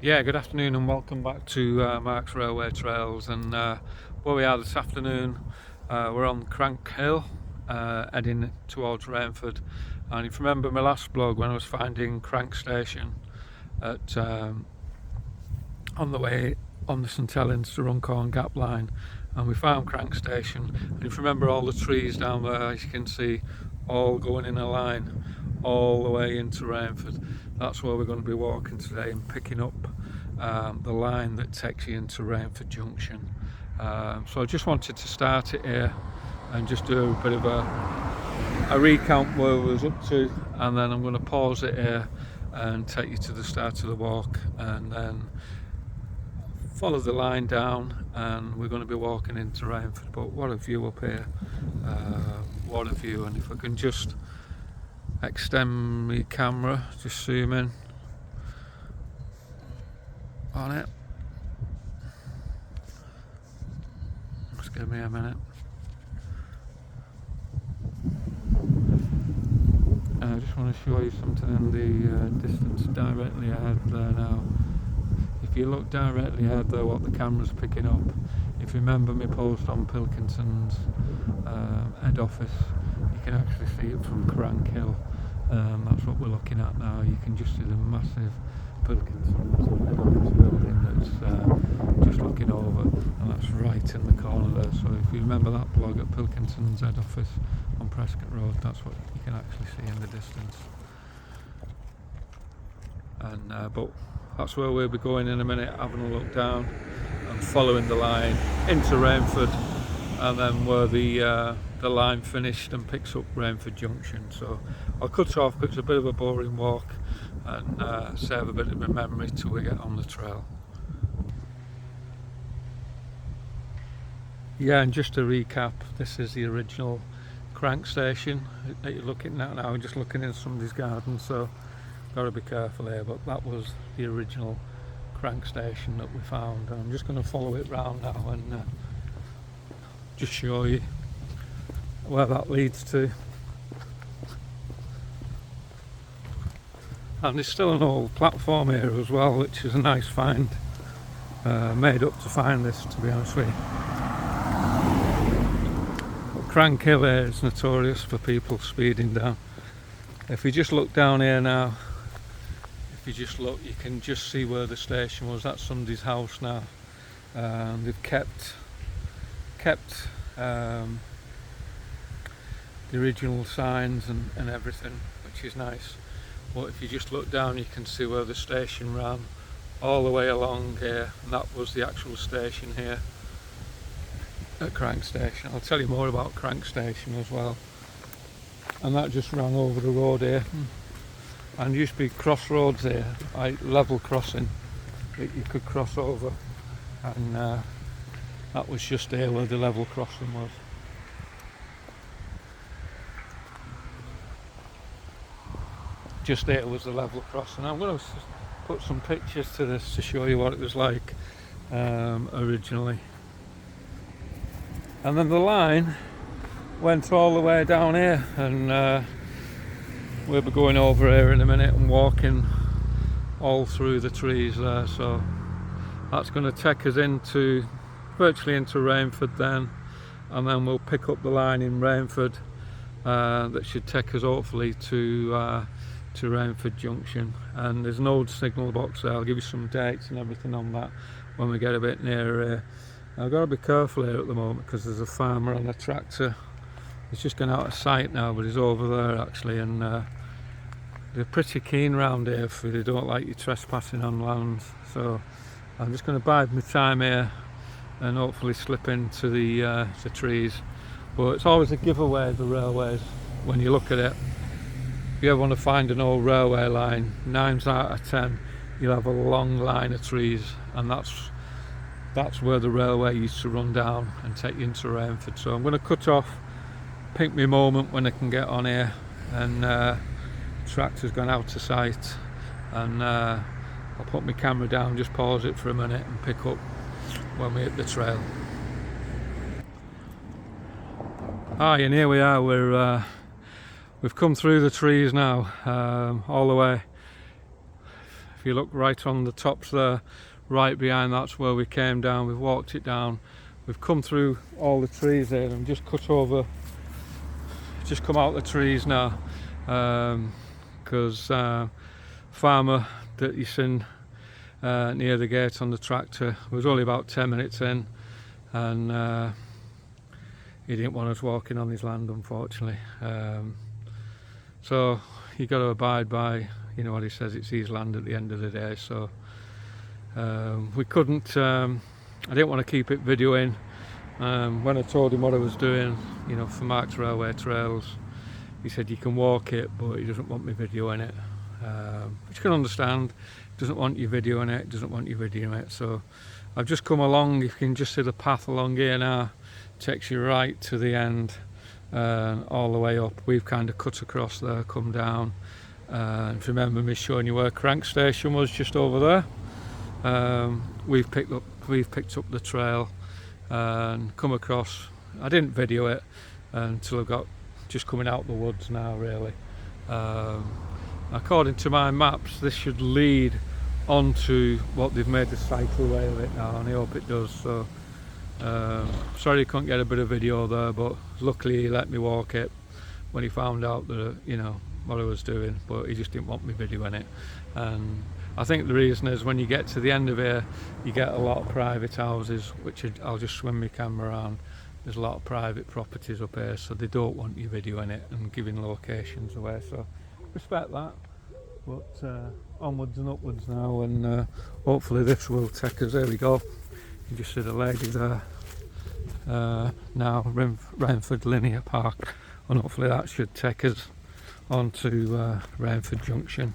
Yeah, good afternoon and welcome back to Mark's Railway Trails. And where we are this afternoon, we're on Crank Hill, heading towards Ranford. And if you remember my last blog when I was finding Crank Station at on the way on the St Helens to Runcorn Gap line, and we found Crank Station. And if you remember all the trees down there, as you can see, all going in a line all the way into Ranford. That's where we're going to be walking today and picking up the line that takes you into Ramford Junction. So I just wanted to start it here and just do a bit of a recount where we was up to, and then I'm going to pause it here and take you to the start of the walk and then follow the line down, and we're going to be walking into Ramford. But what a view up here, what a view. And if I can just extend my camera, just zoom in on it. Just give me a minute. I just want to show you something in the distance directly ahead there now. If you look directly ahead there, what the camera's picking up, if you remember my post on Pilkinson's head office, you can actually see it from Crank Hill. That's what we're looking at now. You can just see the massive Pilkinson's head office building that's just looking over, and that's right in the corner there. So if you remember that blog at Pilkinson's head office on Prescott Road, that's what you can actually see in the distance. And but that's where we'll be going in a minute, having a look down and following the line into Ranford, and then where the line finished and picks up Ramford Junction. So I'll cut off because it's a bit of a boring walk, and save a bit of my memory till we get on the trail. Yeah, and just to recap, this is the original Crank Station that you're looking at now. I'm just looking in somebody's garden, so got to be careful here, but that was the original Crank Station that we found. And I'm just going to follow it round now and just show you where that leads to. And there's still an old platform here as well, which is a nice find. Made up to find this, to be honest with you. But Crank Hill here is notorious for people speeding down. If you just look down here now, if you just look, you can just see where the station was. That's somebody's house now. They've kept the original signs and everything, which is nice. But if you just look down, you can see where the station ran all the way along here, and that was the actual station here at Crank Station. I'll tell you more about Crank Station as well. And that just ran over the road here, and used to be crossroads here, like level crossing that you could cross over, and that was just here where the level crossing was. Just there was the level crossing. I'm going to put some pictures to this to show you what it was like originally. And then the line went all the way down here, and we'll be going over here in a minute and walking all through the trees there. So that's going to take us virtually into Ranford then, and then we'll pick up the line in Ranford that should take us hopefully to Ramford Junction. And there's an old signal box there. I'll give you some dates and everything on that when we get a bit nearer here. I've got to be careful here at the moment because there's a farmer on a tractor. He's just gone out of sight now, but he's over there actually, and they're pretty keen round here for they don't like you trespassing on land. So I'm just going to bide my time here and hopefully slip into the trees. But it's always a giveaway, the railways, when you look at it. If you ever want to find an old railway line, 9 out of 10 you'll have a long line of trees, and that's where the railway used to run down and take you into Ranford. So I'm going to cut off, pick my moment when I can get on here, and tractor's gone out of sight, and I'll put my camera down, just pause it for a minute and pick up when we hit the trail. Hi, and here we are. We've come through the trees now, all the way. if you look right on the tops there, right behind, that's where we came down. We've walked it down, we've come through all the trees there and just cut over, just come out the trees now, because farmer that you seen near the gate on the tractor was only about 10 minutes in, and he didn't want us walking on his land, unfortunately. So you got to abide by, you know, what he says, it's his land at the end of the day. So we couldn't, I didn't want to keep it videoing. When I told him what I was doing, you know, for Mark's Railway Trails, he said you can walk it, but he doesn't want me videoing it, which you can understand. Doesn't want you videoing it, doesn't want you videoing it. So I've just come along. You can just see the path along here now, takes you right to the end, all the way up. We've kind of cut across there, come down, and if you remember me showing you where Crank Station was, just over there, we've picked up the trail and come across. I didn't video it until I got just coming out the woods now, really. According to my maps, this should lead onto what they've made the cycleway of it now, and I hope it does. So sorry you couldn't get a bit of video there, but luckily he let me walk it when he found out that, you know, what I was doing, but he just didn't want me videoing it. And I think the reason is when you get to the end of here, you get a lot of private houses, which I'll just swim my camera around. There's a lot of private properties up here, so they don't want you videoing it and giving locations away. So respect that, but onwards and upwards now, and hopefully this will take us. There we go. You just see the lady there. Now Ranford Linear Park, and hopefully that should take us onto Ramford Junction.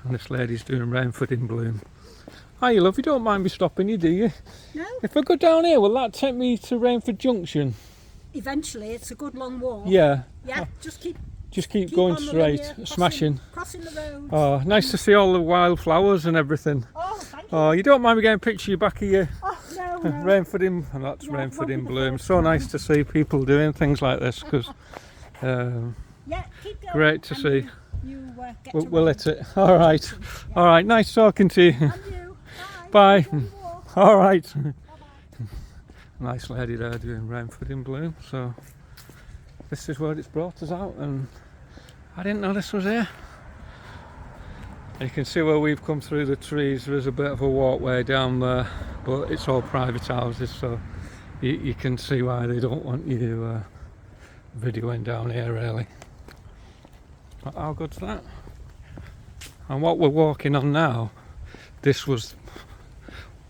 And this lady's doing Rainford in bloom. Hi, love, you don't mind me stopping you, do you? No. If I go down here, will that take me to Ramford Junction? Eventually, it's a good long walk. Yeah. Yeah, just keep going on straight, linear, smashing. Crossing the road. Oh, nice to see all the wildflowers and everything. Oh, thank you. Oh, you don't mind me getting a picture of your back of you? Oh, no. Rainford in, and that's Yeah, Rainford won't be in the bloom. first So time. nice to see people doing things like this, because Yeah, keep going. great to and see. You get to We'll ride. hit it. All right. All right. Nice talking to you. And you. Bye. Enjoy your walk. All right. Bye-bye. Nice lady there doing Ramford in bloom. So this is where it's brought us out, and I didn't know this was here. And you can see where we've come through the trees. There is a bit of a walkway down there, but it's all private houses, so you can see why they don't want you videoing down here, really. But how good's that? And what we're walking on now, this was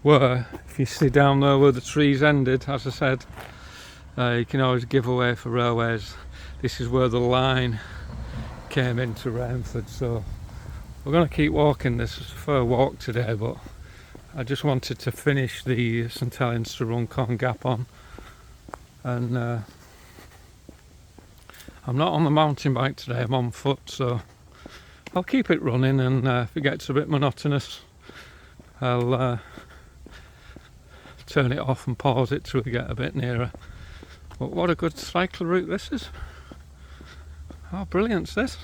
where, if you see down there where the trees ended, as I said, you can always give away for railways. This is where the line came into Ramford, so we're going to keep walking. This is a fair walk today, but I just wanted to finish the St Helens to Runcorn gap on, and I'm not on the mountain bike today, I'm on foot, so I'll keep it running, and if it gets a bit monotonous, I'll turn it off and pause it till we get a bit nearer. But what a good cycle route this is. How brilliant's this?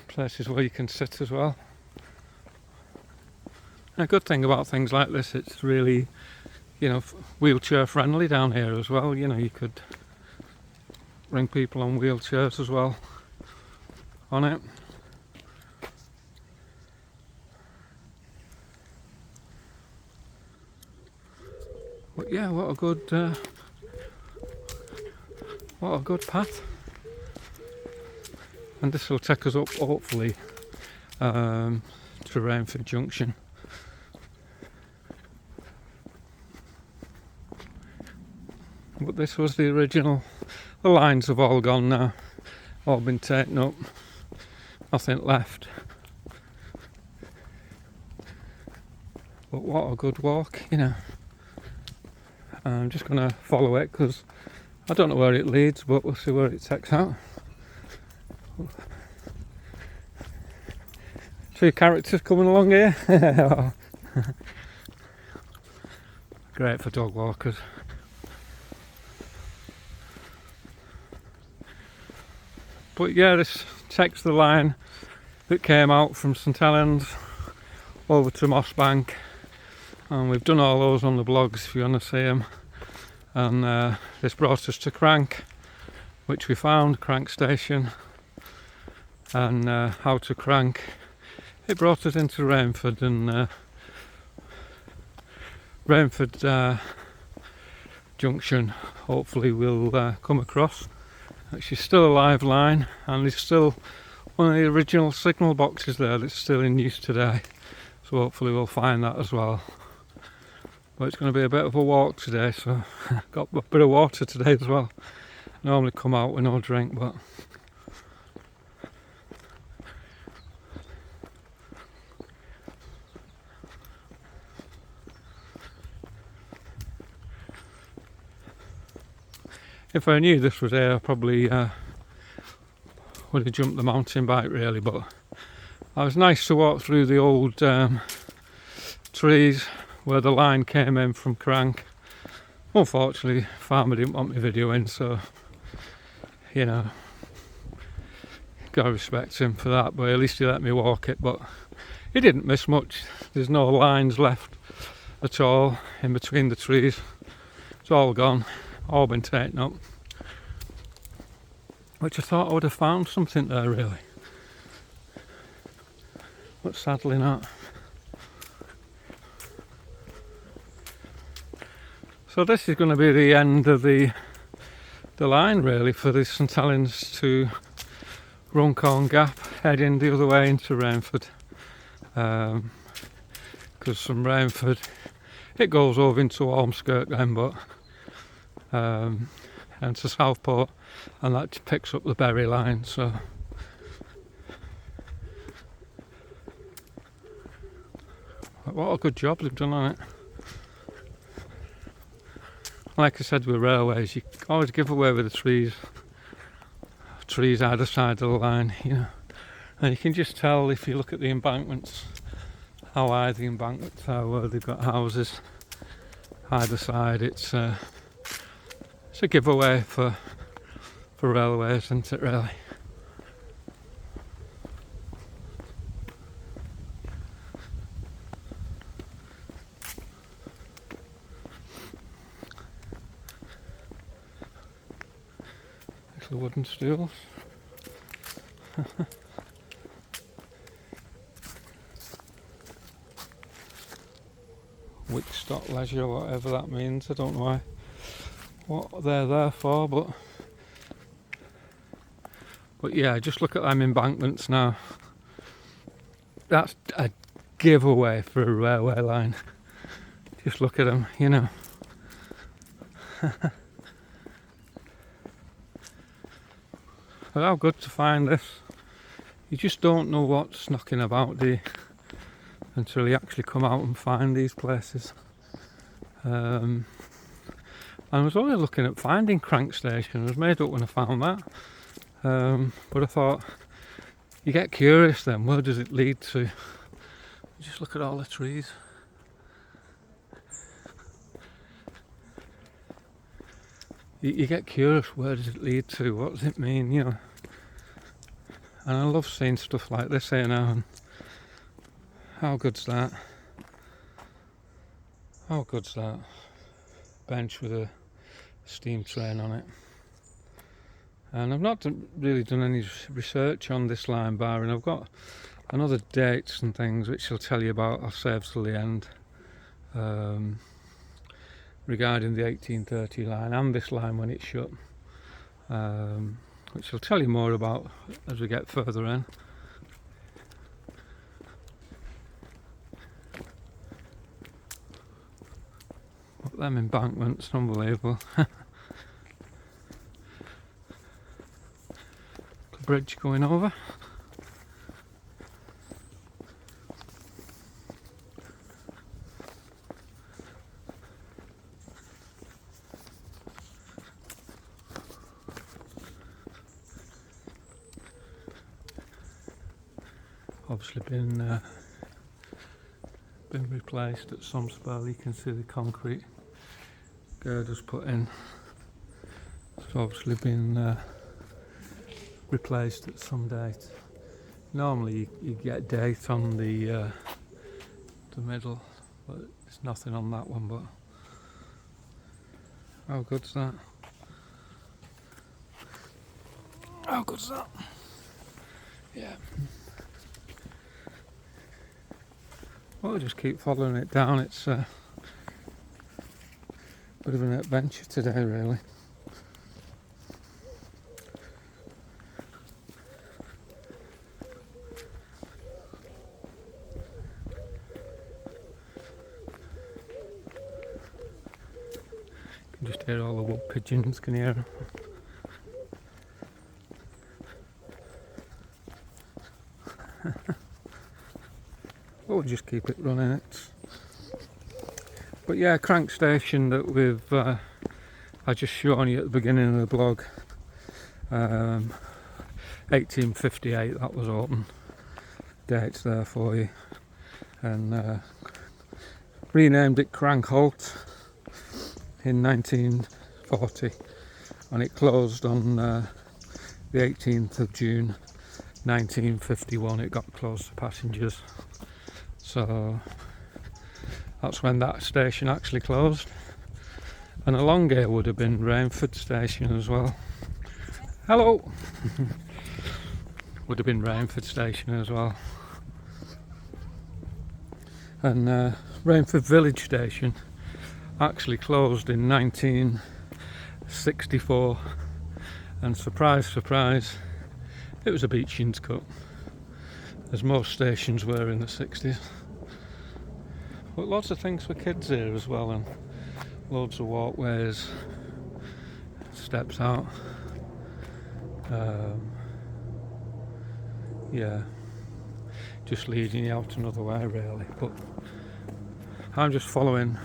Places where you can sit as well. And a good thing about things like this, it's really, you know, wheelchair friendly down here as well. You know, you could bring people on wheelchairs as well on it. But yeah, what a good path. And this will take us up, hopefully, to Ramford Junction. But this was the original. The lines have all gone now, all been taken up, nothing left. But what a good walk, you know. I'm just going to follow it because I don't know where it leads, but we'll see where it takes out. Two characters coming along here. Great for dog walkers. But yeah, this takes the line that came out from St Helens over to Mossbank, and we've done all those on the blogs if you want to see them. And this brought us to Crank, which we found, Crank Station, and how to Crank. It brought us into Rainford, and Ramford Junction hopefully we'll come across. Actually still a live line, and there's still one of the original signal boxes there that's still in use today, so hopefully we'll find that as well. But it's going to be a bit of a walk today, so got a bit of water today as well. Normally come out with no drink, but if I knew this was here, I probably would have jumped the mountain bike really, but it was nice to walk through the old trees where the line came in from Crank. Unfortunately, farmer didn't want me videoing, so you know, gotta respect him for that, but at least he let me walk it. But he didn't miss much. There's no lines left at all in between the trees. It's all gone, all been taken up, which I thought I would have found something there really, but sadly not. So this is going to be the end of the line really for the St Helens to Runcorn Gap, heading the other way into Ranford, because from Ranford it goes over into Ormskirk then, but and to Southport, and that picks up the Berry line. So what a good job they've done on it. Like I said with railways, you always give away with the trees either side of the line, you know, and you can just tell if you look at the embankments how high the embankments are, where they've got houses either side. It's a giveaway for railways, isn't it really? The wooden stools. Wickstock leisure, whatever that means. I don't know what they're there for, but yeah, just look at them embankments now. That's a giveaway for a railway line. Just look at them, you know. But how good to find this. You just don't know what's knocking about, do you, until you actually come out and find these places. I was only looking at finding Crank Station. I was made up when I found that, but I thought, you get curious then, where does it lead to? Just look at all the trees. You get curious, where does it lead to? What does it mean, you know? And I love seeing stuff like this here now. And how good's that? How good's that? Bench with a steam train on it. And I've not really done any research on this line bar, and I've got another dates and things which I'll tell you about. I'll save till the end. Regarding the 1830 line and this line when it's shut, which I'll tell you more about as we get further in. But them embankments, unbelievable. The bridge going over. Obviously been replaced at some spell. You can see the concrete girders put in. It's obviously been replaced at some date. Normally you get a date on the middle, but there's nothing on that one. But how good's that? How good's that? Yeah. Well, we'll just keep following it down. It's a bit of an adventure today, really. You can just hear all the wood pigeons, can you hear them? We'll just keep it running. But yeah, crank station that we've I just shown you at the beginning of the blog. 1858 that was open. Dates there for you. And renamed it Crank Halt in 1940, and it closed on the 18th of June 1951. It got closed to passengers. So that's when that station actually closed. And along here would have been Rainford station as well. Hello! Would have been Rainford station as well. And Rainford village station actually closed in 1964. And surprise, surprise, it was a beachings cut, as most stations were in the 60s. But lots of things for kids here as well, and loads of walkways, steps out. Yeah, just leading you out another way really. But I'm just following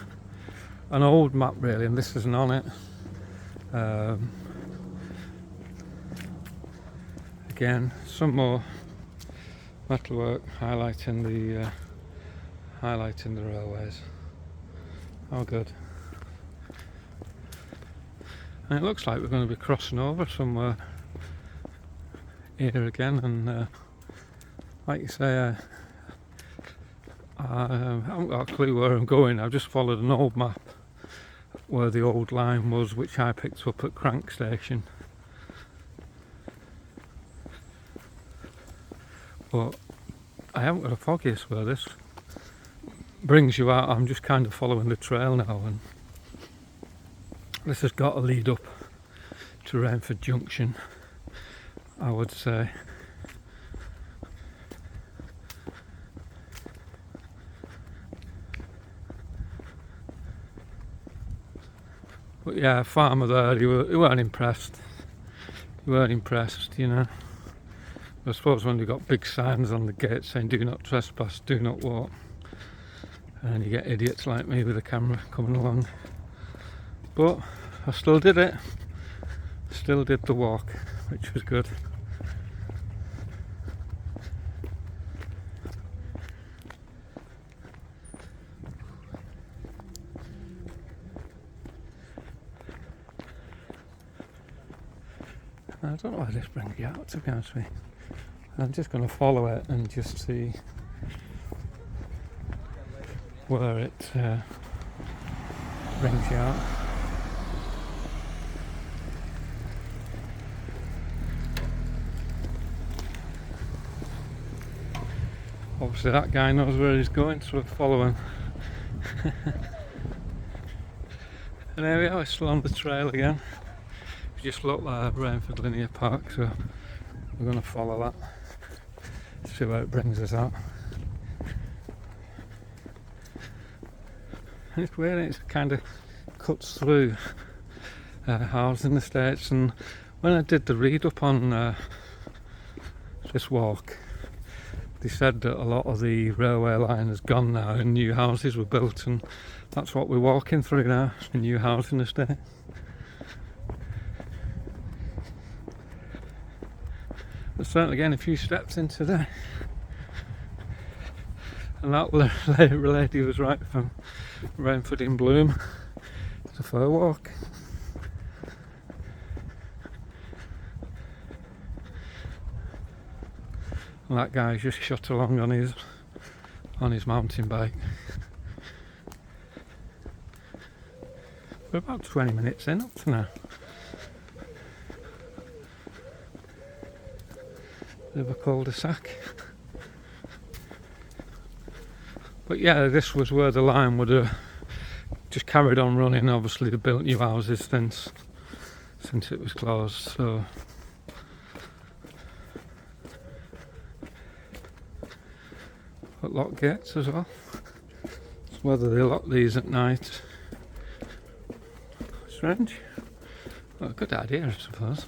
an old map really, and this isn't on it. Again, some more metalwork highlighting the railways. Oh good. And it looks like we're going to be crossing over somewhere here again, and like you say, I haven't got a clue where I'm going. I've just followed an old map where the old line was, which I picked up at Crank Station. But I haven't got a foggiest where this brings you out. I'm just kind of following the trail now, and this has got to lead up to Ramford Junction, I would say. But yeah, farmer there, he weren't impressed. He weren't impressed, you know. I suppose when you've got big signs on the gate saying do not trespass, do not walk, and you get idiots like me with a camera coming along. But I still did it. Still did the walk, which was good. I don't know why this brings you out, to be honest with you. I'm just going to follow it and just see where it brings you out. Obviously that guy knows where he's going, so we'll follow him. And there we are, we're still on the trail again. If you just look like Ranford Linear Park, so we're going to follow that, see where it brings us out. And it's weird, it kind of cuts through housing estates, and when I did the read up on this walk, they said that a lot of the railway line has gone now and new houses were built, and that's what we're walking through now, a new housing estate. But certainly getting a few steps in today. And that lady was right, from Rainford in bloom. It's a fair walk. And that guy's just shot along on his mountain bike. We're about 20 minutes in up to now. Bit of a cul-de-sac. But yeah, this was where the line would have just carried on running. Obviously they built new houses since it was closed, so but lock gates as well. It's whether they lock these at night. Strange. Well, a good idea, I suppose.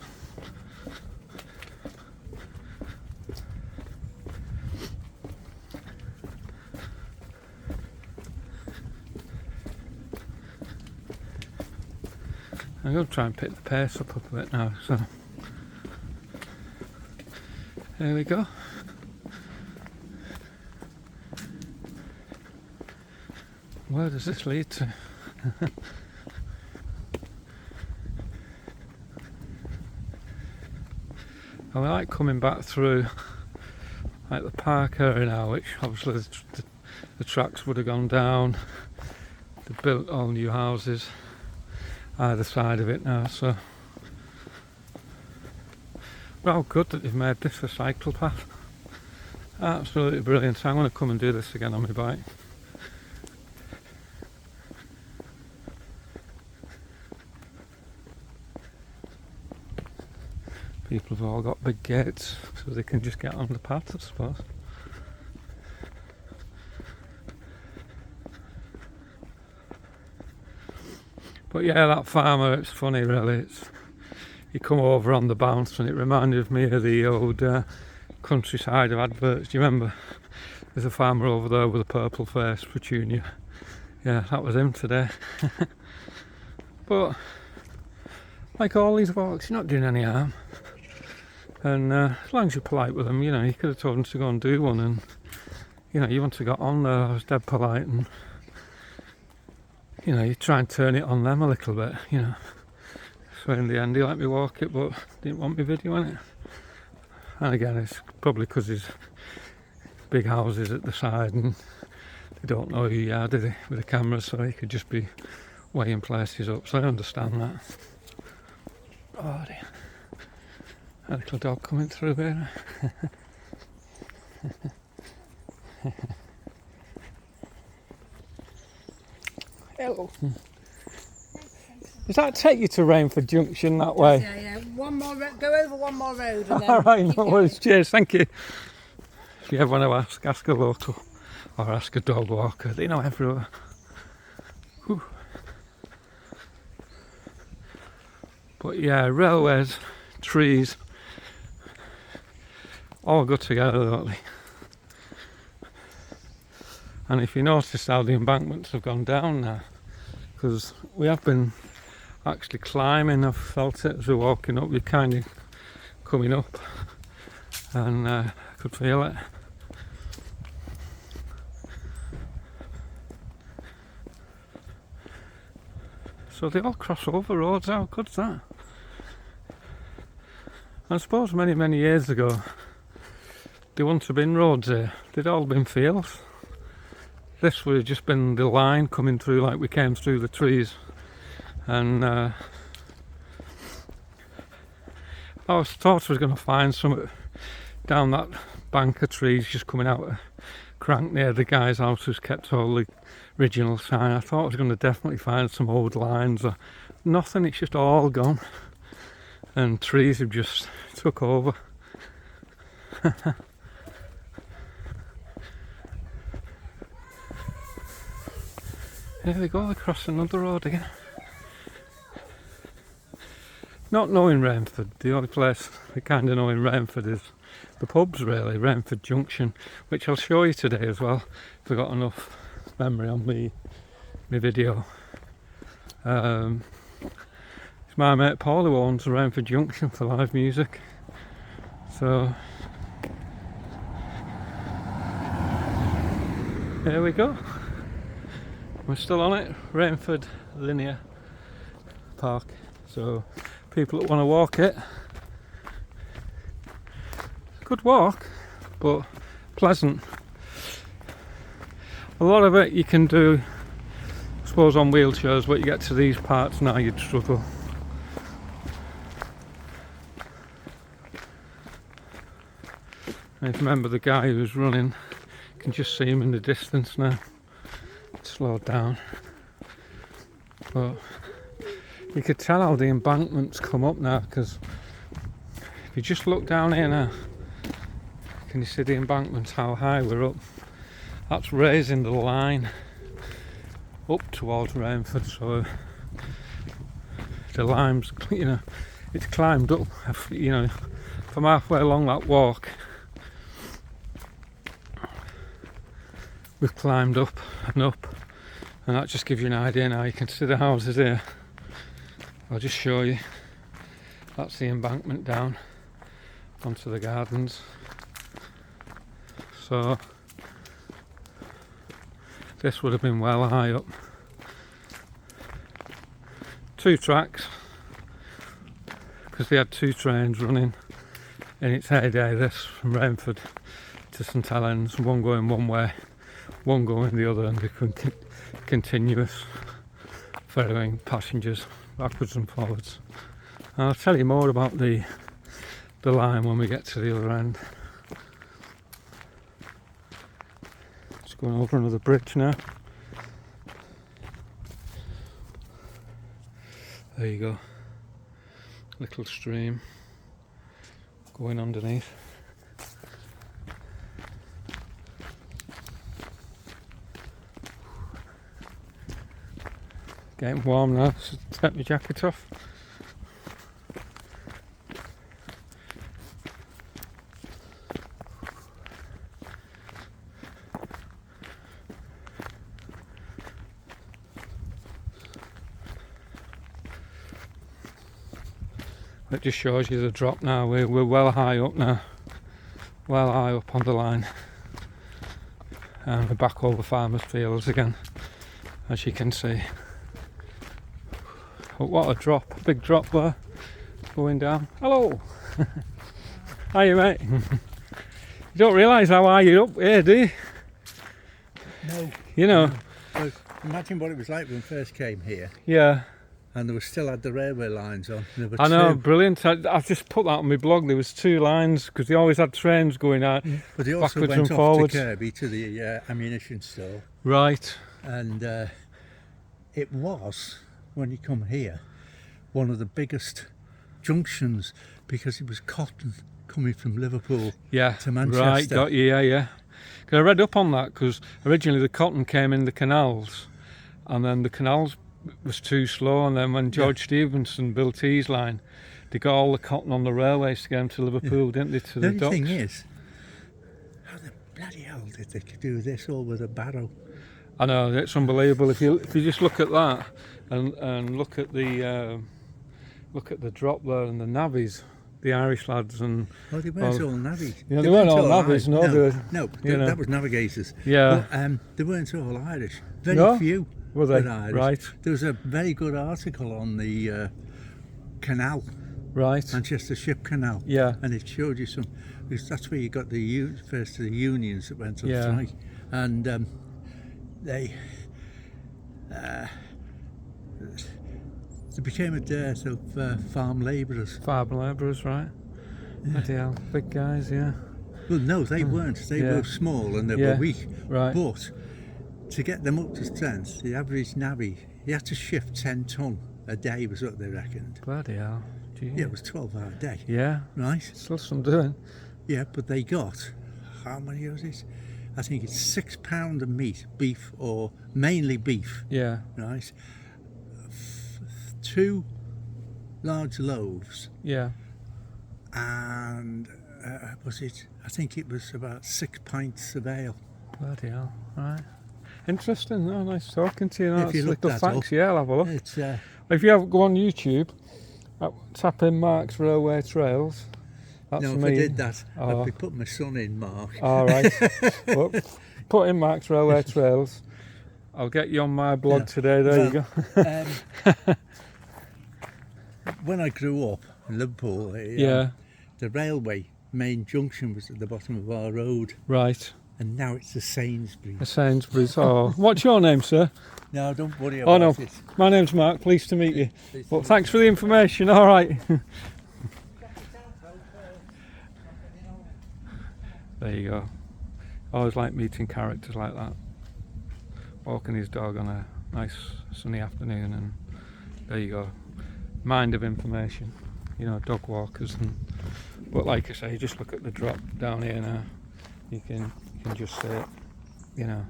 I'm going to try and pick the pace up a bit now, so there we go. Where does this lead to? I like coming back through like the park area now, which obviously the tracks would have gone down. They've built all new houses either side of it now, so well, good that they've made this a cycle path. Absolutely brilliant. So I'm going to come and do this again on my bike. People have all got big gates so they can just get on the path, I suppose. But yeah, that farmer, it's funny really. He come over on the bounce and it reminded me of the old countryside of adverts. Do you remember? There's a farmer over there with a purple face, Petunia. Yeah, that was him today. But like all these walks, you're not doing any harm. And as long as you're polite with them, you know, you could have told them to go and do one, and you know, you want to get on there. I was dead polite, and you know, you try and turn it on them a little bit, you know. So in the end he let me walk it, but didn't want me videoing it. And again, it's probably because there's big houses at the side and they don't know who you are, do they, with a camera, so you could just be weighing places up, so I understand that. Oh dear. A little dog coming through here. Hello. Does that take you to Ramford Junction that way? Yeah. One more go over one more road. And then Alright, no worries. Cheers, thank you. If you ever want to ask a local or ask a dog walker, they know everywhere. Whew. But yeah, railways, trees, all go together, don't they? And if you notice how the embankments have gone down now, because we have been actually climbing, I've felt it as we're walking up, we're kind of coming up, and I could feel it. So they all cross over roads, how good's that? I suppose many years ago there wouldn't have been roads here, they'd all been fields. This would have just been the line coming through like we came through the trees. And I thought I was going to find something down that bank of trees just coming out of Crank near the guy's house who's kept all the original sign. I thought I was going to definitely find some old lines or nothing, it's just all gone. And trees have just took over. Here we go, across another road again. Not knowing Ranford, the only place we kind of know in Ranford is the pubs really, Ramford Junction, which I'll show you today as well, if I've got enough memory on my video. It's my mate Paul who owns Ramford Junction for live music. So, here we go. We're still on it, Rainford Linear Park. So people that want to walk it, good walk, but pleasant. A lot of it you can do, I suppose, on wheelchairs, but you get to these parts now you'd struggle. And if you remember the guy who was running, you can just see him in the distance now. Slowed down. But you could tell how the embankment's come up now, because if you just look down here now, can you see the embankment, how high we're up? That's raising the line up towards Ranford, so the lime's, you know, it's climbed up, you know, from halfway along that walk. We've climbed up, and that just gives you an idea now. You can see the houses here. I'll just show you. That's the embankment down onto the gardens. So this would have been well high up. 2 tracks, because they had 2 trains running in its heyday, this from Ranford to St Helens, one going one way, one going the other, and they could continuous ferrying passengers backwards and forwards. And I'll tell you more about the line when we get to the other end. Just going over another bridge now. There you go, little stream going underneath. Getting warm now, so take my jacket off. It just shows you the drop now. We're well high up now, well high up on the line, and we're back over farmers' fields again, as you can see. But what a drop, a big drop there, going down. Hello! Hiya, mate. You don't realise how high you're up here, do you? No. You know. Well, imagine what it was like when we first came here. Yeah. And they were still had the railway lines on. There were I know, 2. brilliant. I've just put that on my blog. There was 2 lines, because they always had trains going out But they also backwards went and off forwards. to Kirby to the ammunition store. Right. And it was, when you come here, one of the biggest junctions, because it was cotton coming from Liverpool Yeah. to Manchester. Right, got you, yeah. 'Cause I read up on that, because originally the cotton came in the canals, and then the canals was too slow, and then when George Stephenson built his line, they got all the cotton on the railways to get them to Liverpool, didn't they, to the The only docks? thing is, how the bloody hell did they do this all with a barrow? I know, it's unbelievable. If you just look at that and look at the drop there and the navvies, the Irish lads, and Oh, they weren't all navvies. yeah, they weren't all navvies, Irish. no, they were, No, you know. that was navigators. Yeah. But, they weren't all Irish. Very No? few Were they? Irish. Right. There was a very good article on the canal, Right. Manchester Ship Canal. Yeah. And it showed you some, because that's where you got the first of the unions that went on Yeah. strike. And they became a dearth of farm labourers. Farm labourers, right? Bloody hell, big guys, yeah. Well, no, they weren't. They Yeah. were small and they Yeah. were weak. Right. But to get them up to strength, the average navvy, he had to shift 10 tonne a day, was what they reckoned. Bloody hell. Gee. Yeah, it was 12-hour day, Yeah. right? Still some doing. Yeah, but they got, how many was it? I think it's £6 of meat, beef, or mainly beef, Yeah. right? 2 large loaves, Yeah. and was it? I think it was about 6 pints of ale. Bloody hell. Right. Interesting. Oh, nice talking to you. If That's you look little that facts. up, Yeah, I'll have a look. It's If you go on YouTube, tap in Mark's Railway Trails. That's no, me. if I did that, Oh. I'd be putting my son in, Mark. All right. Well, put in Mark's Railway Trails. I'll get you on my blog Yeah. today. There you go. When I grew up in Liverpool, Yeah. the railway main junction was at the bottom of our road, Right. and now it's a Sainsbury's. A Sainsbury's. Oh, what's your name, sir? No, don't worry Oh about no, it. my name's Mark. Pleased to meet you. Pleased to Well, meet thanks you. for the information. All right. There you go. I always like meeting characters like that. Walking his dog on a nice sunny afternoon, and there you go. Mind of information. You know, dog walkers. But like I say, just look at the drop down here now. You can just see it. You know.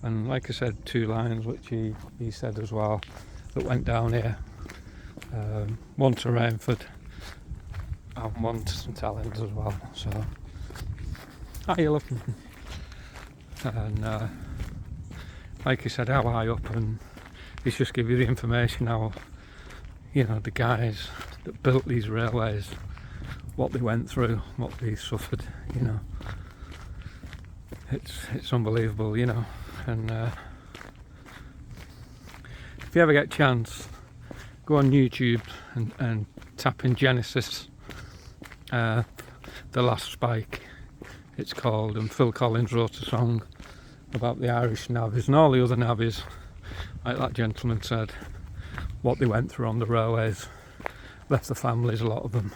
And like I said, 2 lines which he said as well that went down here. One to Ranford and one to St Helens as well. So, how you looking? And like I said, how high up, and it's just give you the information how, you know, the guys that built these railways, what they went through, what they suffered. You know, it's unbelievable. You know. And if you ever get a chance, go on YouTube and tap in Genesis, The Last Spike it's called, and Phil Collins wrote a song about the Irish navvies and all the other navvies, like that gentleman said, what they went through on the railways, left the families, a lot of them,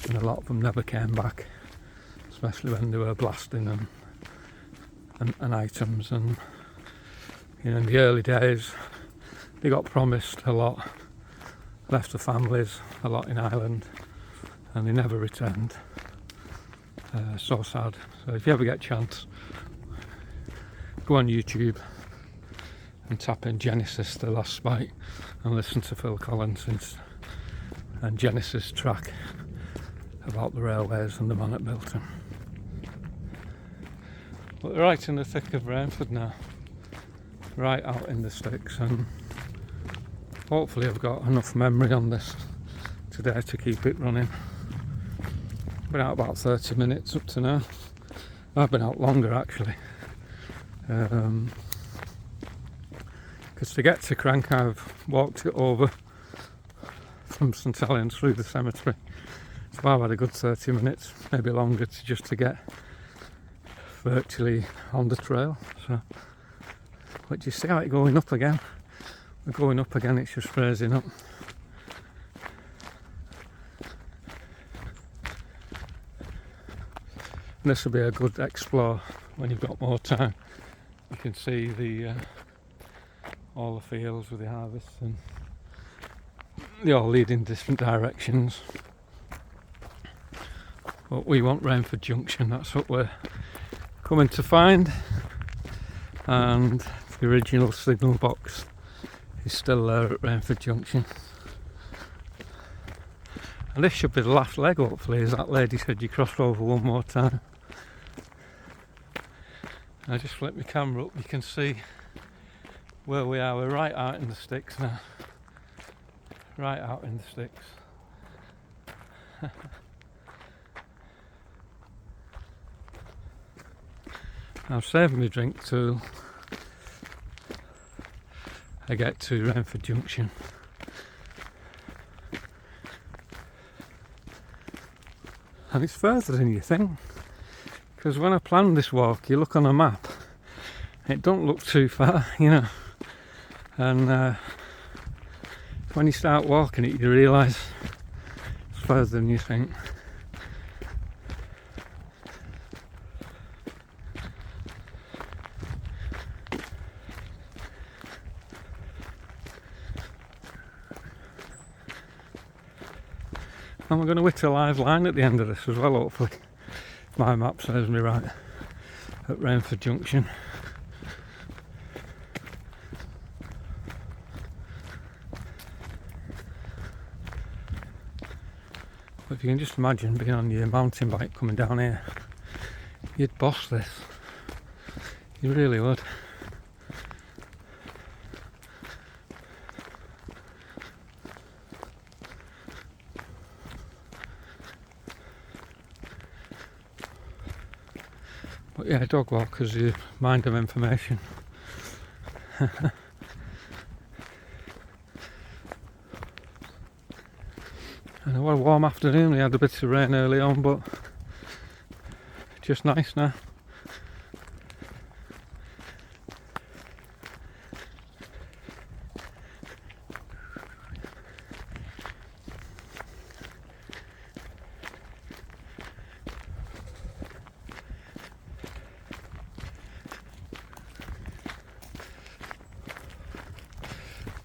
and a lot of them never came back, especially when they were blasting and items. And you know, in the early days they got promised a lot, left the families a lot in Ireland, and they never returned. So sad. So if you ever get a chance, go on YouTube and tap in Genesis, The Last Spike, and listen to Phil Collins and Genesis track about the railways and the man that built them. But they're right in the thick of Ranford now, right out in the sticks, and hopefully I've got enough memory on this today to keep it running. Been out about 30 minutes up to now. I've been out longer actually, because to get to Crank I've walked it over from St Helens through the cemetery, so I've had a good 30 minutes, maybe longer, to get virtually on the trail. So, but you see how it's going up again? We're going up again, it's just raising up. And this will be a good explore when you've got more time. You can see the all the fields with the harvests, and they all lead in different directions. But we want Ramford Junction, that's what we're coming to find. And the original signal box is still there at Ramford Junction. And this should be the last leg, hopefully, as that lady said you cross over one more time. I just flip my camera up, you can see where we are. We're right out in the sticks now. Right out in the sticks. I'm saving my drink till I get to Ramford Junction. And it's further than you think, because when I planned this walk, you look on a map, it don't look too far, you know, and when you start walking it you realise it's further than you think. And we're going to hit a live line at the end of this as well, hopefully. My map serves me right, at Ramford Junction. But if you can just imagine being on your mountain bike coming down here, you'd boss this. You really would. But yeah, dog walkers, you mind them information. And what a warm afternoon. We had a bit of rain early on, but just nice now.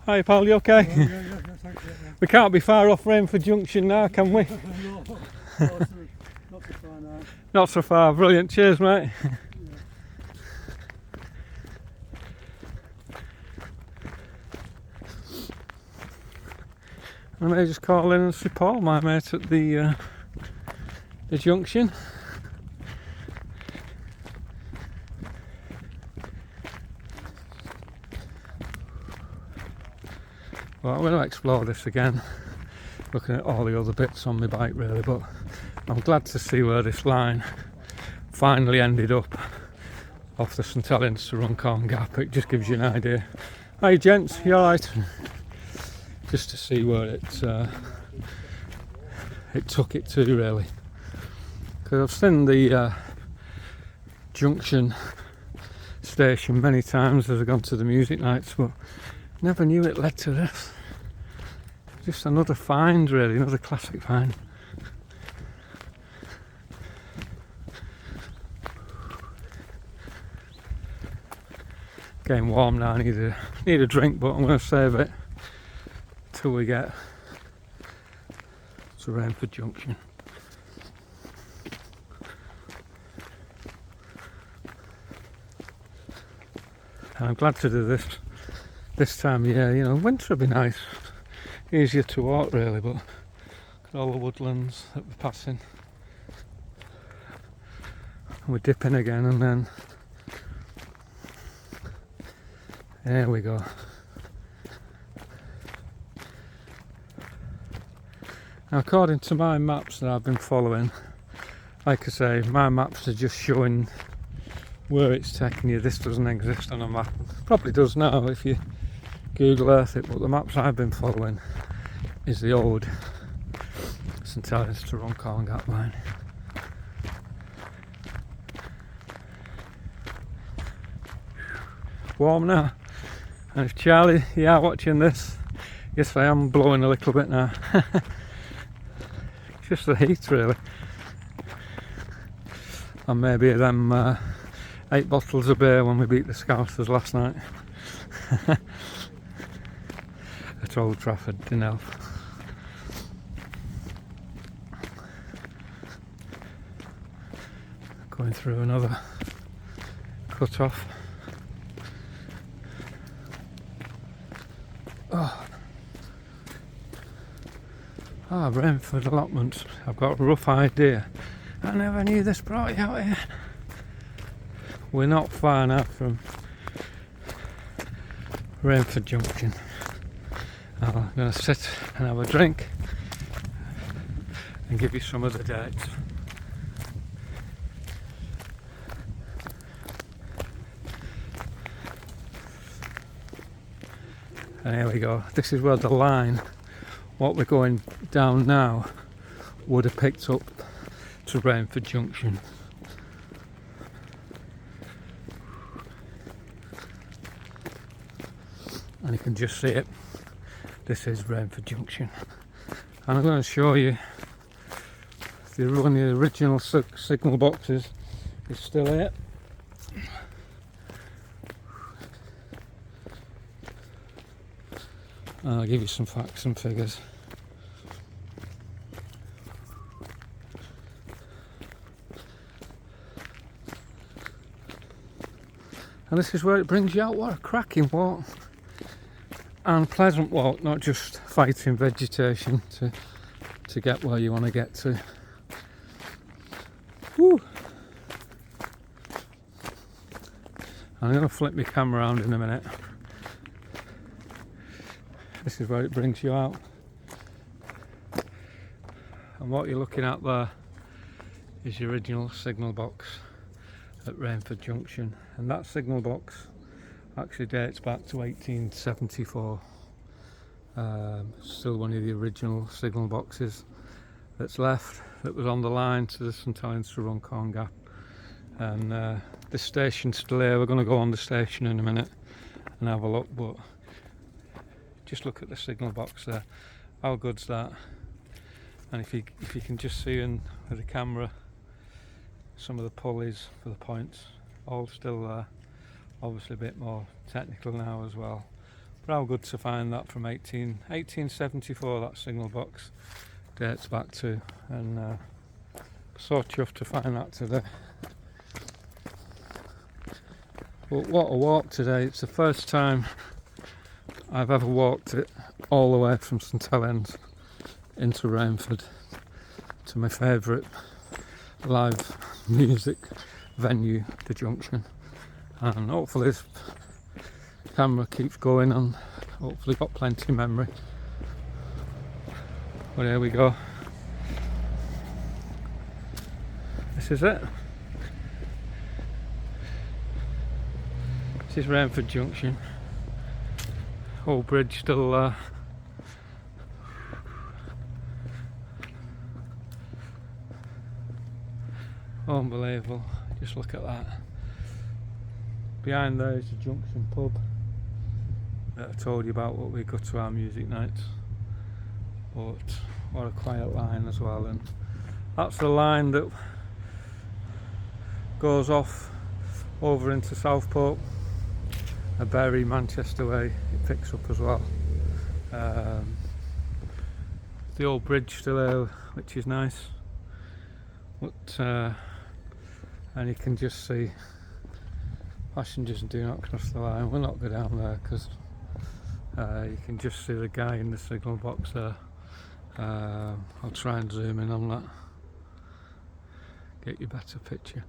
Hi pal, you okay? Thank you. We can't be far off Ramford Junction now, can we? No, not so far now. Not so far, brilliant, cheers mate. I may just call in and see Paul, my mate, at the junction. Well, I'm going to explore this again, looking at all the other bits on my bike really, but I'm glad to see where this line finally ended up off the St Helens to Runcorn Gap. It just gives you an idea. Hi gents, you alright? Just to see where it took it to really, because I've seen the junction station many times as I've gone to the music nights, but never knew it led to this. Just another find really, another classic find. Getting warm now, I need a drink, but I'm going to save it till we get to Ramford Junction. And I'm glad to do this time of year. You know, winter would be nice, easier to walk really, but look at all the woodlands that we're passing. And we're dipping again, and then there we go. Now, according to my maps that I've been following, like I say, my maps are just showing where it's taking you. This doesn't exist on a map. Probably does now if you Google Earth it, but the maps I've been following is the old St Helens to Runcorn Gap line. Warm now, and if Charlie, you are watching this, yes I am blowing a little bit now. Just the heat really, and maybe them 8 bottles of beer when we beat the Scousers last night at Old Trafford in Elf. Going through another cut off. Ranford allotments. I've got a rough idea. I never knew this brought you out here. We're not far now from Ramford Junction. I'm going to sit and have a drink and give you some of the dates. And here we go. This is where the line, what we're going down now, would have picked up to Ramford Junction. And you can just see it. This is Ramford Junction. And I'm going to show you one of the original signal boxes is still here. I'll give you some facts and figures. And this is where it brings you out. What a cracking walk. And pleasant walk, not just fighting vegetation to get where you want to get to. Woo. I'm going to flip my camera around in a minute. This is where it brings you out. And what you're looking at there is the original signal box at Ramford Junction. And that signal box actually dates back to 1874. Still one of the original signal boxes that's left, that was on the line to the St Helens to Runcorn Gap. and this station's still here. We're going to go on the station in a minute and have a look, but just look at the signal box there. How good's that? And if you can just see in with the camera some of the pulleys for the points, all still there. Obviously a bit more technical now as well. But how good to find that from 1874, that signal box dates back to, and so chuffed to find that today. But what a walk today. It's the first time I've ever walked it all the way from St Helens into Ranford to my favourite live music venue, the Junction. And hopefully this camera keeps going on. Hopefully got plenty of memory. But here we go. This is it. This is Ramford Junction. Whole bridge still there. Unbelievable. Just look at that. Behind there is the Junction Pub that I told you about, what we go to our music nights. But what a quiet line as well, and that's the line that goes off over into Southport, a Bury, Manchester way. It picks up as well. The old bridge still there, which is nice, but and you can just see passengers do not cross the line. We'll not go down there because you can just see the guy in the signal box there. I'll try and zoom in on that, get you a better picture.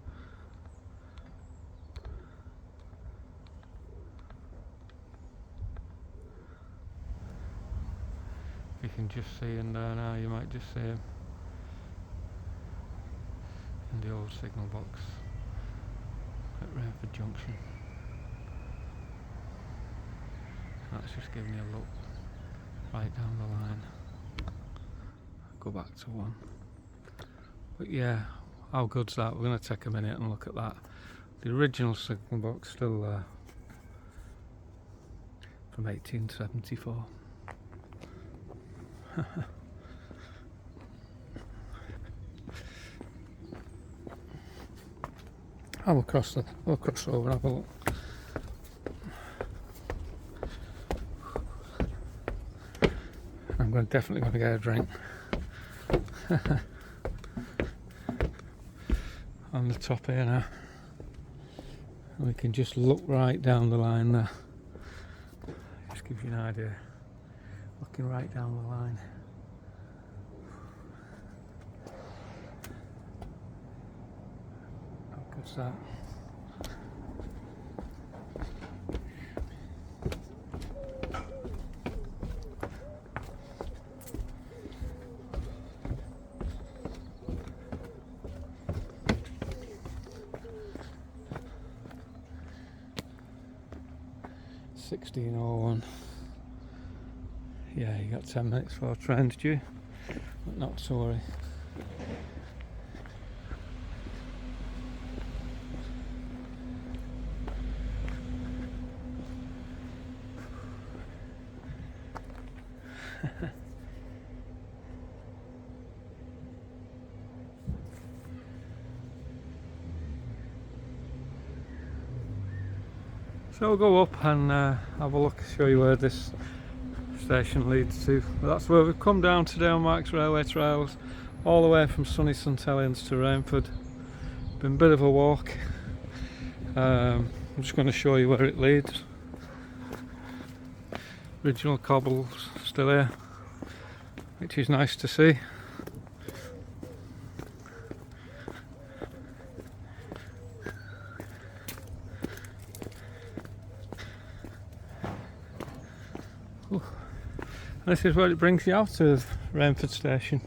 You can just see in there now, you might just see him in the old signal box at Ramford Junction. That's just giving you a look right down the line. Go back to one. But yeah, how good's that? We're going to take a minute and look at that. The original signal box still there from 1874. I'll cross over and have a look. I'm definitely going to get a drink. On the top here now. And we can just look right down the line there. Just gives you an idea. Looking right down the line. How good's that? $16.01. Yeah, you got 10 minutes for trains due, but not to worry. So we'll go up and have a look, show you where this station leads to. But that's where we've come down today on Marks Railway Trails, all the way from sunny St Helens to Ranford. Been a bit of a walk. I'm just going to show you where it leads. Original cobbles still here, which is nice to see. This is where it brings you out of Ranford Station.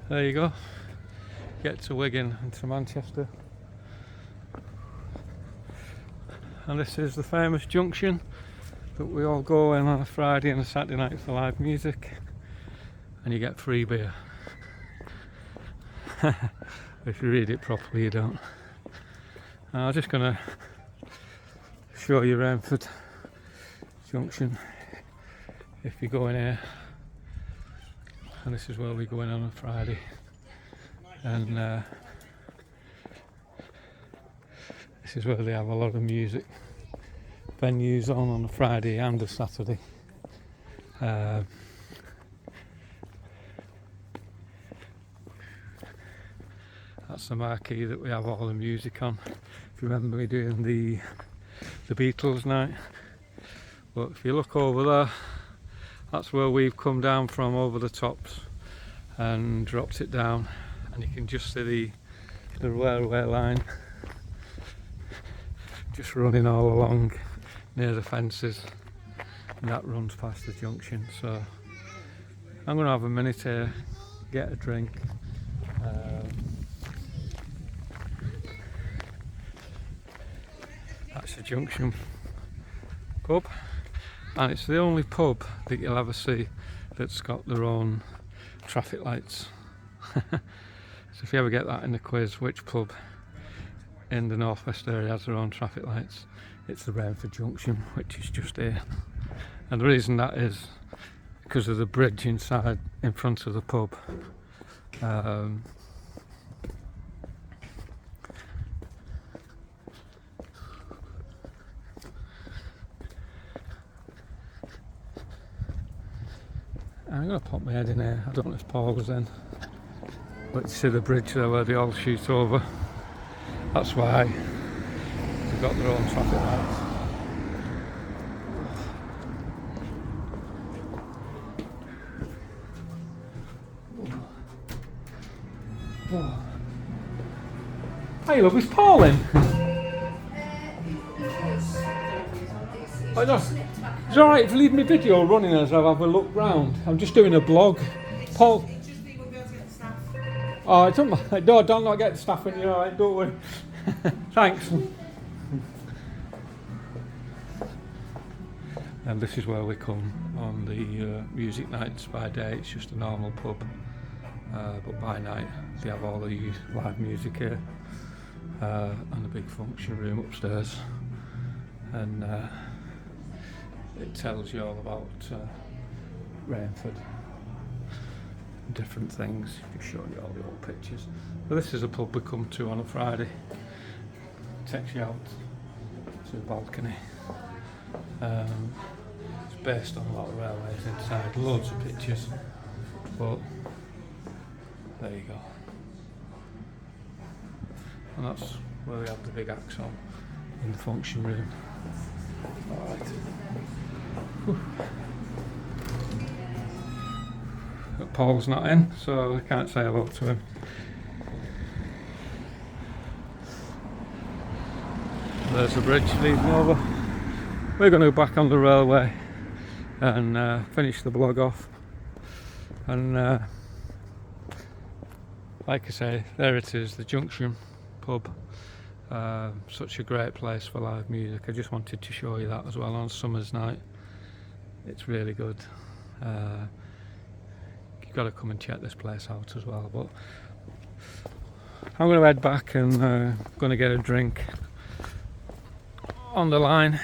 There you go. Get to Wigan and to Manchester. And this is the famous junction that we all go in on a Friday and a Saturday night for live music. And you get free beer. If you read it properly, you don't. I'm just going to show you Ramford Junction if you go in here, and this is where we go in on a Friday, and this is where they have a lot of music venues on a Friday and a Saturday. That's the marquee that we have all the music on. If you remember me doing the Beatles night. But if you look over there, that's where we've come down from, over the tops, and dropped it down, and you can just see the railway line just running all along near the fences, and that runs past the junction. So I'm going to have a minute here, get a drink. That's the Junction Pub, and it's the only pub that you'll ever see that's got their own traffic lights. So if you ever get that in the quiz, which pub in the northwest area has their own traffic lights, it's the Ramford Junction, which is just here. And the reason that is because of the bridge inside in front of the pub. I'm going to pop my head in here. I don't know if Paul was in, but you see the bridge there where they all shoot over. That's why they've got their own traffic lights. Hey love, is Paul in? I know. It's alright if you leave me video running as I have a look round. I'm just doing a blog. Paul. Oh, it's not my, no, don't not get the staff when you're alright, don't worry. Thanks. And this is where we come on the music nights. By day it's just a normal pub, but by night they have all the live music here, and a big function room upstairs, and it tells you all about Ranford, different things. It's showing you all the old pictures. But this is a pub we come to on a Friday. Takes you out to the balcony. It's based on a lot of railways inside, loads of pictures. But there you go. And that's where we have the big acts on in the function room. Alright. Paul's not in, so I can't say hello to him. There's the bridge leading over. We're going to go back on the railway and finish the blog off. And like I say, there it is, the Junction Pub. Such a great place for live music. I just wanted to show you that as well on summer's night. It's really good. You've got to come and check this place out as well. But I'm going to head back and going to get a drink on the line.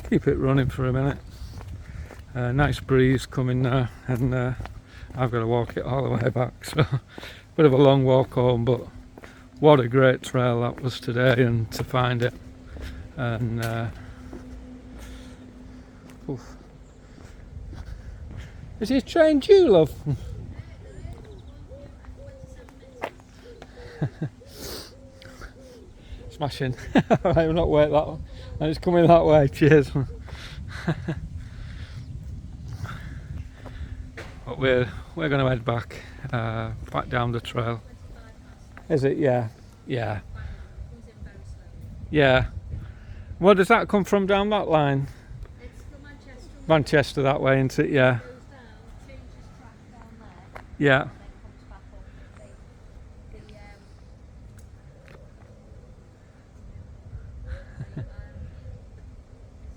Keep it running for a minute. Nice breeze coming now, and I've got to walk it all the way back. So bit of a long walk home, but what a great trail that was today, and to find it, and is he trained you, love? Smashing. Alright, we'll not wait that one, and it's coming that way. Cheers. But we're going to head back down the trail. Is it? Yeah. Yeah. Yeah. Where does that come from down that line? It's the Manchester. Manchester that way, isn't it? Yeah. Goes down, changes track down there. Yeah. And then comes back up. The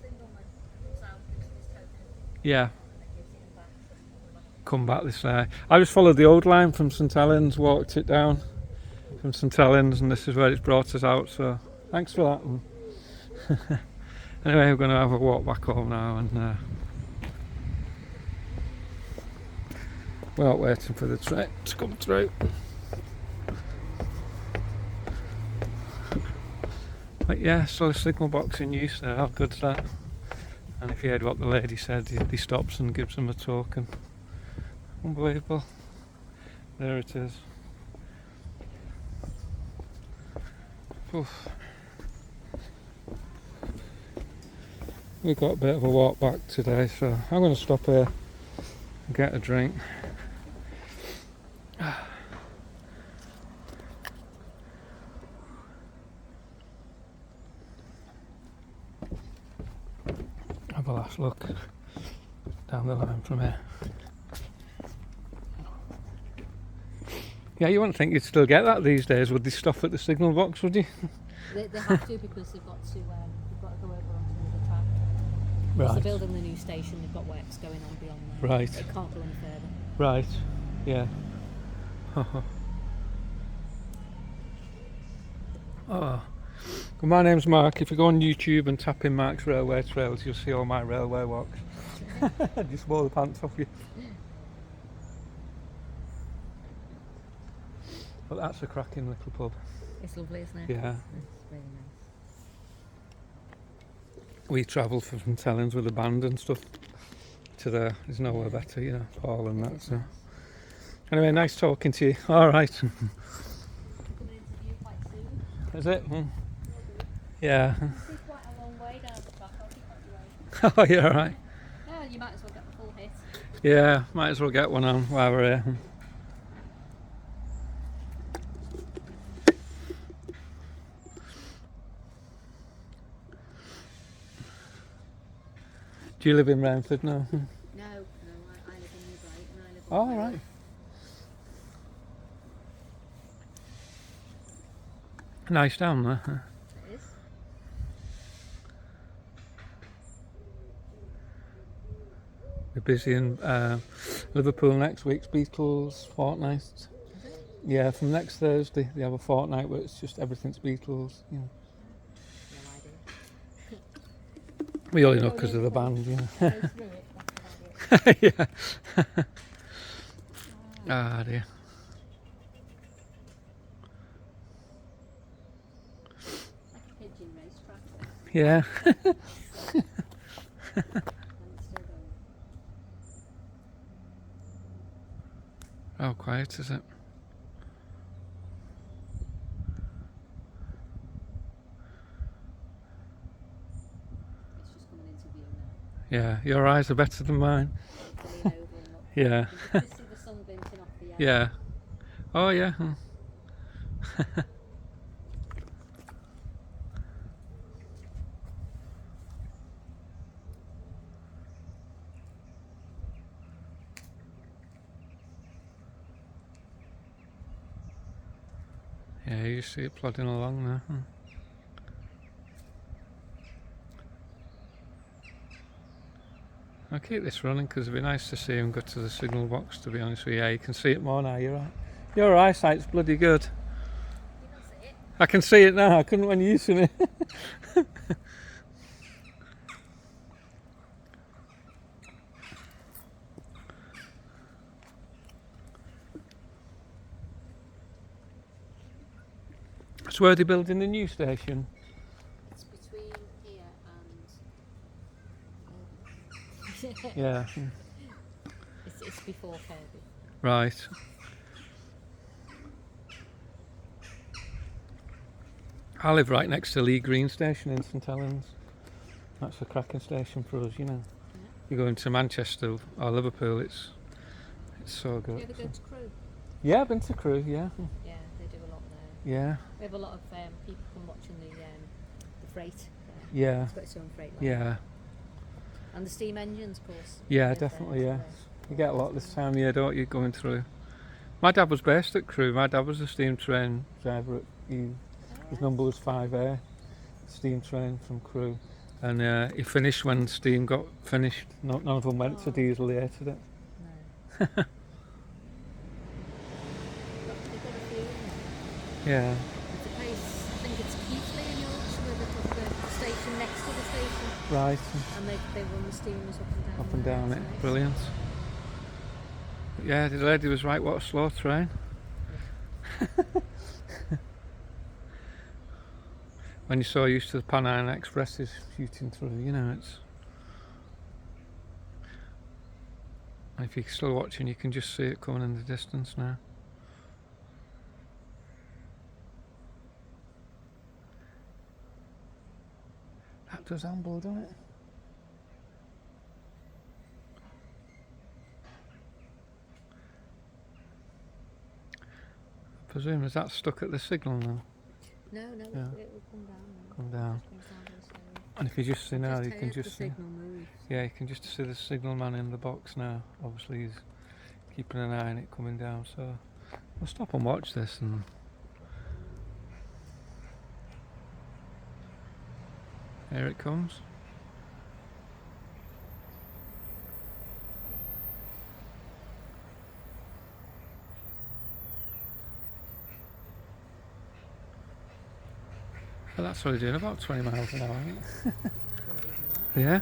single man comes out, gives his token, Yeah. and then gives it back. Come back this way. I just followed the old line from St Helens, walked it down from St Helens, and this is where it's brought us out. So Thanks for that. Anyway, we're going to have a walk back home now, and we're not waiting for the train to come through. But yeah, so the signal box in use there, how good's that? And if you heard what the lady said, he stops and gives them a token. Unbelievable. There it is. Oof. We've got a bit of a walk back today, so I'm going to stop here and get a drink. Have a last look down the line from here. Yeah, you wouldn't think you'd still get that these days. Would they stop at the signal box, would you? They have to, because they've got to go over onto the track. Right. They're building the new station, they've got works going on beyond there. Right. It can't go any further. Right, yeah. Oh. Well, my name's Mark. If you go on YouTube and tap in Mark's Railway Trails, you'll see all my railway walks. Just blow the pants off you. But that's a cracking little pub. It's lovely, isn't it? Yeah. It's really nice. We travelled from Tellings with a band and stuff to there. There's nowhere better, you know, Paul and that. So. Anyway, nice talking to you. All right. Coming into view quite soon. Is it? Yeah. This is quite a long way down the track. I'll keep up the way. Oh, yeah, all right. Yeah, you might as well get the full hit. Yeah, might as well get one on while we're here. Do you live in Ranford now? No, I live in New Brighton. I live Oh, on right. Nice down there. Huh? It is. We're busy in Liverpool next week's Beatles fortnight. Is it? Yeah, from next Thursday they have a fortnight where it's just everything's Beatles. You know. No idea. We only know because of the band, you know. Go through it, that's about it. Yeah. Ah, dear. Like a pigeon racetrack. Yeah. And it's still going. How quiet is it? It's just coming into view now. Yeah, your eyes are better than mine. To lean over and look. Yeah. You can just see the sun glinting off the air. Yeah. Oh, yeah. Yeah, you see it plodding along there. I'll keep this running because it'd be nice to see him go to the signal box, to be honest with you. Yeah, you can see it more now, you're right. Your eyesight's bloody good. You can see it. I can see it now, I couldn't when you using it. So where are they building the new station? It's between here and. Yeah, It's before Kirby. right. I live right next to Lee Green Station in St Helens. That's a cracking station for us, you know. Yeah. You go into Manchester or Liverpool, it's so Do you good. ever go to Crewe? Yeah, I've been to Crewe, yeah. Yeah, they do a lot there. Yeah, We have a lot of people come watching the freight there. yeah, It's got its own freight line. yeah. And the steam engines, of course. Yeah, Live there definitely, as yeah. well. You get a lot this time of year, don't you, going through. My dad was based at Crewe. My dad was a steam train driver. His number was 5A, steam train from Crewe. And he finished when steam got finished. None of them went to diesel, they hated it. No. They've got a few in there. Yeah. It's a place, I think it's Keighley in Yorkshire. station next to the station, Right. and they run the steamers Up and down there, it. so nice. Brilliant. But yeah, the lady was right. What a slow train. When you're so used to the Pennine Expresses shooting through, you know, it's. And if you're still watching, you can just see it coming in the distance now. That does amble, doesn't it? I presume is that stuck at the signal now? No, Yeah. it will come down now. Come down. It comes down very slowly. And if you just see now, Just you can heard just the see. signal move. Yeah, you can just see the signal man in the box now. Obviously, he's keeping an eye on it coming down. So we'll stop and watch this. And here it comes. Well, that's only doing about 20 miles an hour, isn't it? Yeah.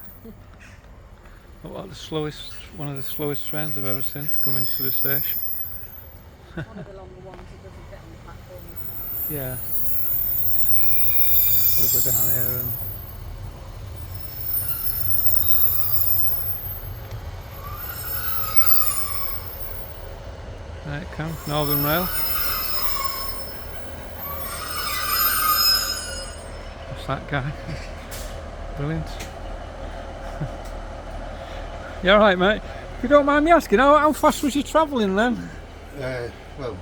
What the slowest, one of the slowest trains I've ever seen to come into the station. One of the longer ones that doesn't get on the platform. Yeah. We'll go down here and there it comes, Northern Rail. That's that guy. Brilliant. You alright, mate? If you don't mind me asking, how fast was you travelling then? Well,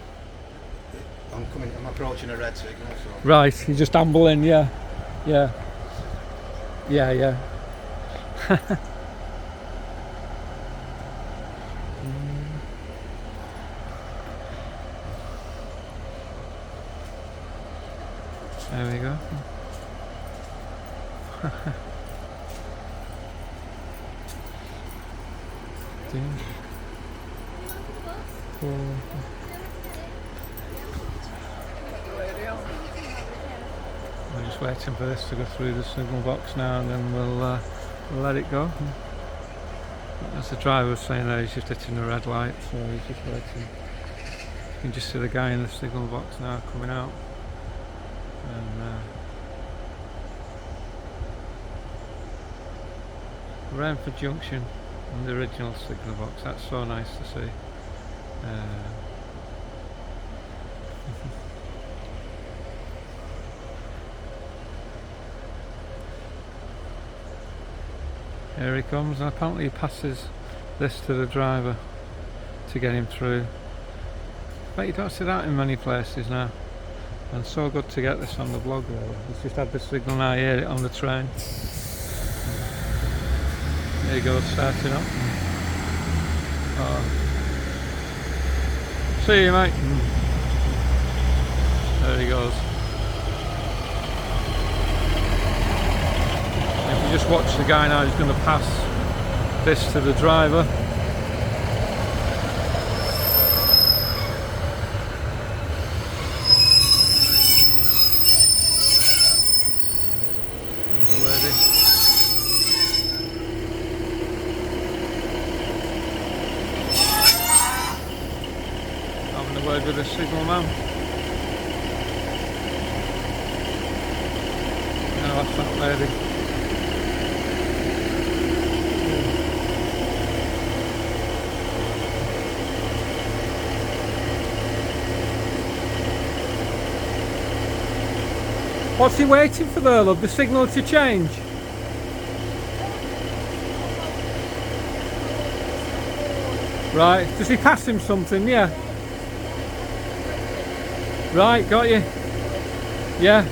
I'm approaching a red signal, so. Right, you just amble in, yeah. Yeah. Yeah, yeah. There we go. We're just waiting for this to go through the signal box now, and then we'll let it go. As the driver was saying there, he's just hitting the red light, so he's just waiting. You can just see the guy in the signal box now coming out. And Ramford Junction and the original signal box. That's so nice to see. Here he comes, and apparently he passes this to the driver to get him through. But you don't see that in many places now. And so good to get this on the blog really. He's just had the signal now, you hear it on the train. There he goes, starting up. Oh. See you, mate. There he goes. If you just watch the guy now, he's going to pass this to the driver. There's a lady. Having a word with the signal man. No, that's that lady. What's he waiting for there, love? The signal to change? Right, does he pass him something? Yeah. Right, got you. Yeah.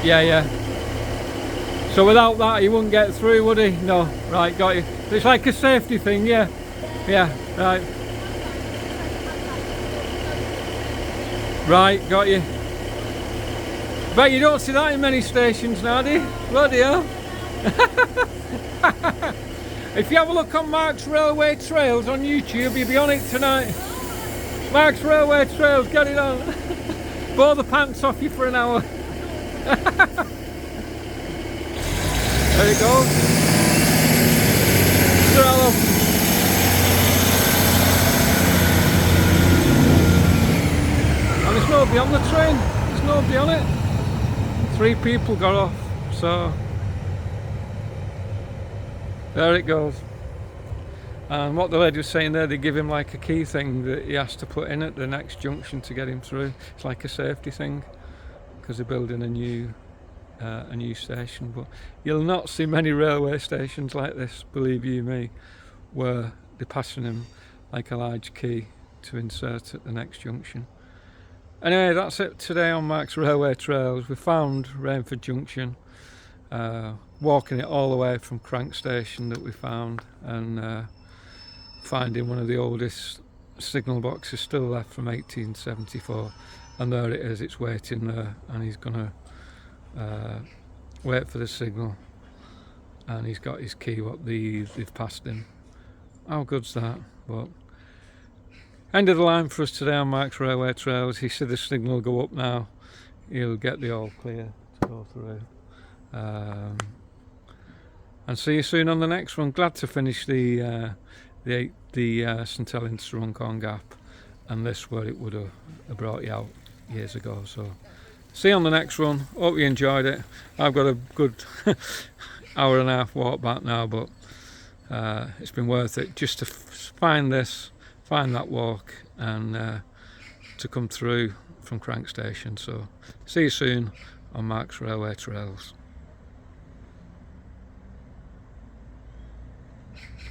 Yeah, yeah. So without that he wouldn't get through, would he? No. Right, got you. It's like a safety thing, yeah. Yeah, right. Right, got you. Bet you don't see that in many stations now, do you? Bloody hell. If you have a look on Mark's Railway Trails on YouTube, you'll be on it tonight. Mark's Railway Trails, get it on. Blow the pants off you for an hour. There it goes. Hello. And there's nobody on the train. There's nobody on it. 3 people got off, so there it goes. And what the lady was saying there, they give him like a key thing that he has to put in at the next junction to get him through. It's like a safety thing because they're building a new station. But you'll not see many railway stations like this, believe you me, where they're passing him like a large key to insert at the next junction. Anyway, that's it today on Mark's Railway Trails. We found Ramford Junction, walking it all the way from Crank Station that we found, and finding one of the oldest signal boxes still left from 1874, and there it is, it's waiting there, and he's gonna wait for the signal, and he's got his key what they've passed him. How good's that? But end of the line for us today on Mark's Railway Trails. He said the signal will go up now, he'll get the all clear to go through, and see you soon on the next one. Glad to finish the St Helens to Runcorn Gap, and this where it would have brought you out years ago. So see you on the next one. Hope you enjoyed it. I've got a good hour and a half walk back now, but it's been worth it just to find that walk, and to come through from Crank Station. So see you soon on Mark's Railway Trails.